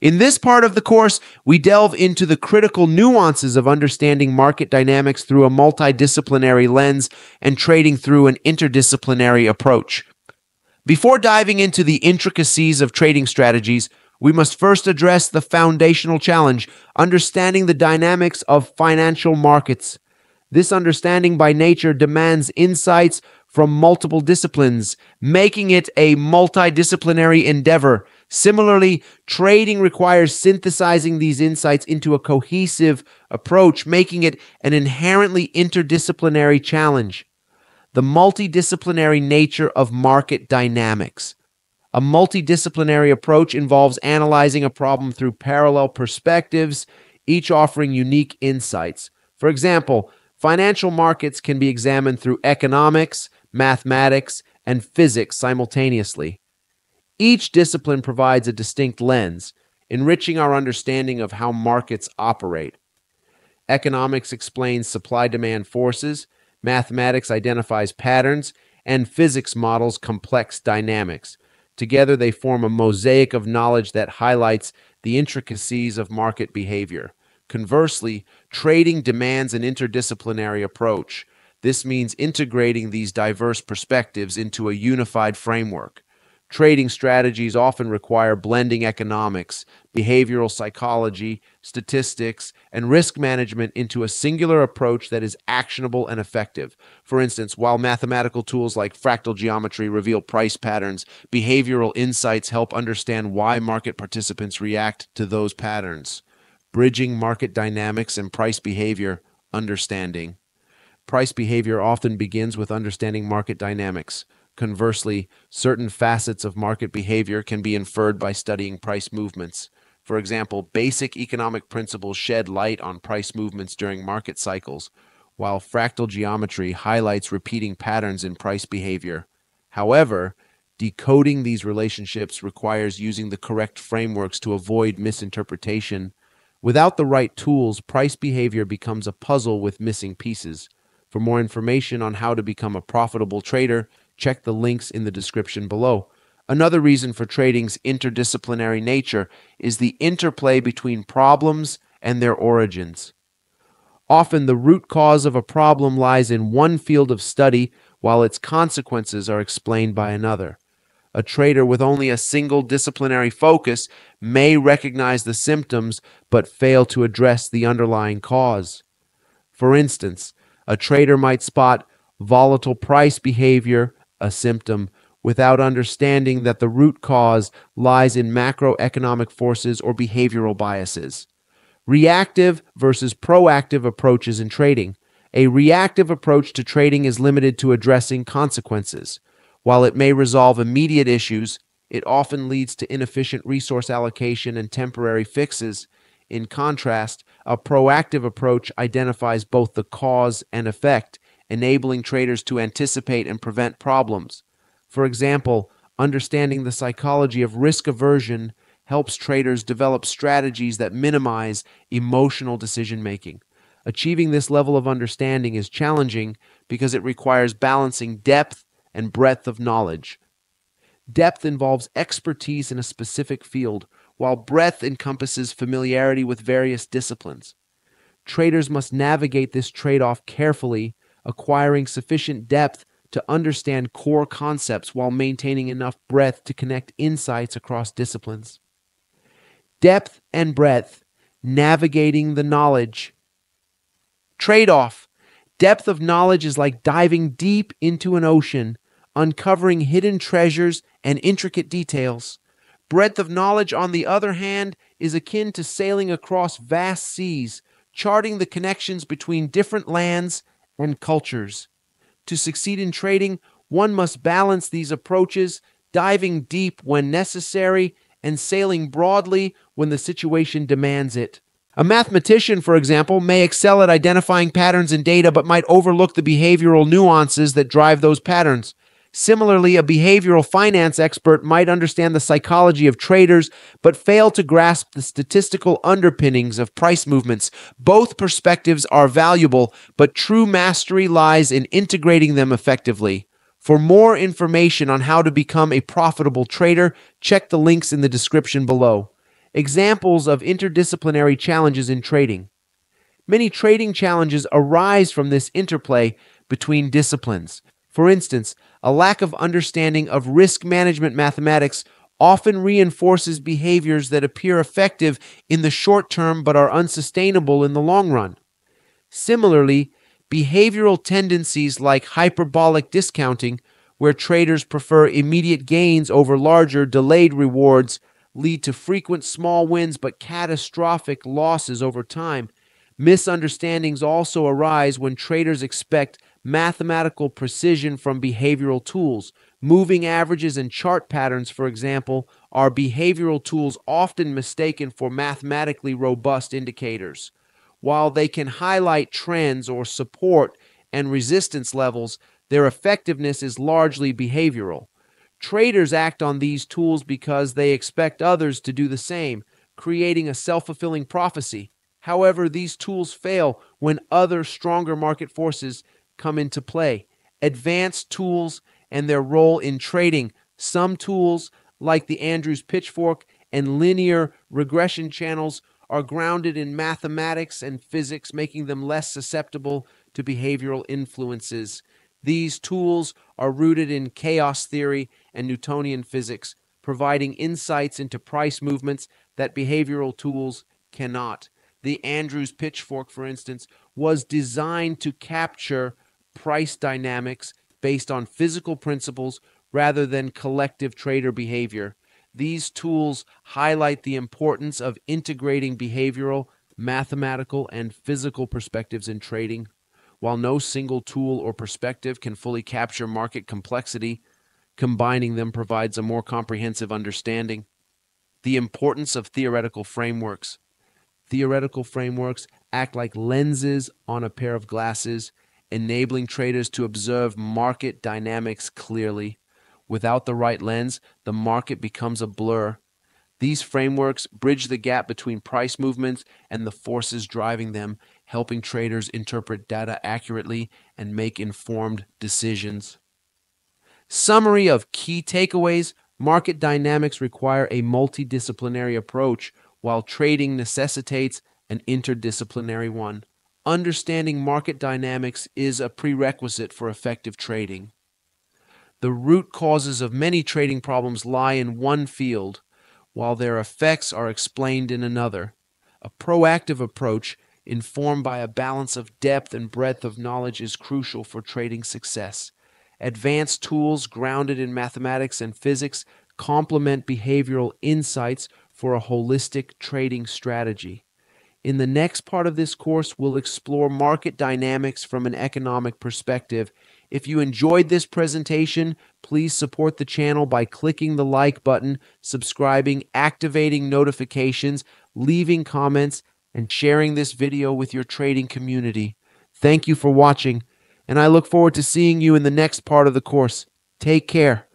In this part of the course, we delve into the critical nuances of understanding market dynamics through a multidisciplinary lens and trading through an interdisciplinary approach. Before diving into the intricacies of trading strategies, we must first address the foundational challenge, understanding the dynamics of financial markets. This understanding by nature demands insights from multiple disciplines, making it a multidisciplinary endeavor. Similarly, trading requires synthesizing these insights into a cohesive approach, making it an inherently interdisciplinary challenge. The multidisciplinary nature of market dynamics. A multidisciplinary approach involves analyzing a problem through parallel perspectives, each offering unique insights. For example, financial markets can be examined through economics, mathematics, and physics simultaneously. Each discipline provides a distinct lens, enriching our understanding of how markets operate. Economics explains supply-demand forces, mathematics identifies patterns, and physics models complex dynamics. Together, they form a mosaic of knowledge that highlights the intricacies of market behavior. Conversely, trading demands an interdisciplinary approach. This means integrating these diverse perspectives into a unified framework. Trading strategies often require blending economics, behavioral psychology, statistics, and risk management into a singular approach that is actionable and effective. For instance, while mathematical tools like fractal geometry reveal price patterns, behavioral insights help understand why market participants react to those patterns. Bridging market dynamics and price behavior understanding. Price behavior often begins with understanding market dynamics. Conversely, certain facets of market behavior can be inferred by studying price movements. For example, basic economic principles shed light on price movements during market cycles, while fractal geometry highlights repeating patterns in price behavior. However, decoding these relationships requires using the correct frameworks to avoid misinterpretation. Without the right tools, price behavior becomes a puzzle with missing pieces. For more information on how to become a profitable trader, check the links in the description below. Another reason for trading's interdisciplinary nature is the interplay between problems and their origins. Often, the root cause of a problem lies in one field of study, while its consequences are explained by another. A trader with only a single disciplinary focus may recognize the symptoms but fail to address the underlying cause. For instance, a trader might spot volatile price behavior, a symptom, without understanding that the root cause lies in macroeconomic forces or behavioral biases. Reactive versus proactive approaches in trading. A reactive approach to trading is limited to addressing consequences. While it may resolve immediate issues, it often leads to inefficient resource allocation and temporary fixes. In contrast, a proactive approach identifies both the cause and effect, enabling traders to anticipate and prevent problems. For example, understanding the psychology of risk aversion helps traders develop strategies that minimize emotional decision-making. Achieving this level of understanding is challenging because it requires balancing depth and breadth of knowledge. Depth involves expertise in a specific field, while breadth encompasses familiarity with various disciplines. Traders must navigate this trade-off carefully, acquiring sufficient depth to understand core concepts while maintaining enough breadth to connect insights across disciplines. Depth and breadth, navigating the knowledge. Trade-off. Depth of knowledge is like diving deep into an ocean, uncovering hidden treasures and intricate details. Breadth of knowledge, on the other hand, is akin to sailing across vast seas, charting the connections between different lands and cultures. To succeed in trading, one must balance these approaches, diving deep when necessary and sailing broadly when the situation demands it. A mathematician, for example, may excel at identifying patterns in data but might overlook the behavioral nuances that drive those patterns. Similarly, a behavioral finance expert might understand the psychology of traders but fail to grasp the statistical underpinnings of price movements. Both perspectives are valuable, but true mastery lies in integrating them effectively. For more information on how to become a profitable trader, check the links in the description below. Examples of interdisciplinary challenges in trading. Many trading challenges arise from this interplay between disciplines. For instance, a lack of understanding of risk management mathematics often reinforces behaviors that appear effective in the short term but are unsustainable in the long run. Similarly, behavioral tendencies like hyperbolic discounting, where traders prefer immediate gains over larger, delayed rewards, lead to frequent small wins but catastrophic losses over time. Misunderstandings also arise when traders expect mathematical precision from behavioral tools. Moving averages and chart patterns, for example, are behavioral tools often mistaken for mathematically robust indicators. While they can highlight trends or support and resistance levels, their effectiveness is largely behavioral. Traders act on these tools because they expect others to do the same, creating a self-fulfilling prophecy. However, these tools fail when other stronger market forces come into play. Advanced tools and their role in trading. Some tools, like the Andrews pitchfork and linear regression channels, are grounded in mathematics and physics, making them less susceptible to behavioral influences. These tools are rooted in chaos theory and Newtonian physics, providing insights into price movements that behavioral tools cannot. The Andrews pitchfork, for instance, was designed to capture price dynamics based on physical principles rather than collective trader behavior. These tools highlight the importance of integrating behavioral, mathematical, and physical perspectives in trading. While no single tool or perspective can fully capture market complexity, combining them provides a more comprehensive understanding. The importance of theoretical frameworks. Theoretical frameworks act like lenses on a pair of glasses, enabling traders to observe market dynamics clearly. Without the right lens, the market becomes a blur. These frameworks bridge the gap between price movements and the forces driving them, helping traders interpret data accurately and make informed decisions. Summary of key takeaways. Market dynamics require a multidisciplinary approach, while trading necessitates an interdisciplinary one. Understanding market dynamics is a prerequisite for effective trading. The root causes of many trading problems lie in one field, while their effects are explained in another. A proactive approach, informed by a balance of depth and breadth of knowledge, is crucial for trading success. Advanced tools grounded in mathematics and physics complement behavioral insights for a holistic trading strategy. In the next part of this course, we'll explore market dynamics from an economic perspective. If you enjoyed this presentation, please support the channel by clicking the like button, subscribing, activating notifications, leaving comments, and sharing this video with your trading community. Thank you for watching, and I look forward to seeing you in the next part of the course. Take care.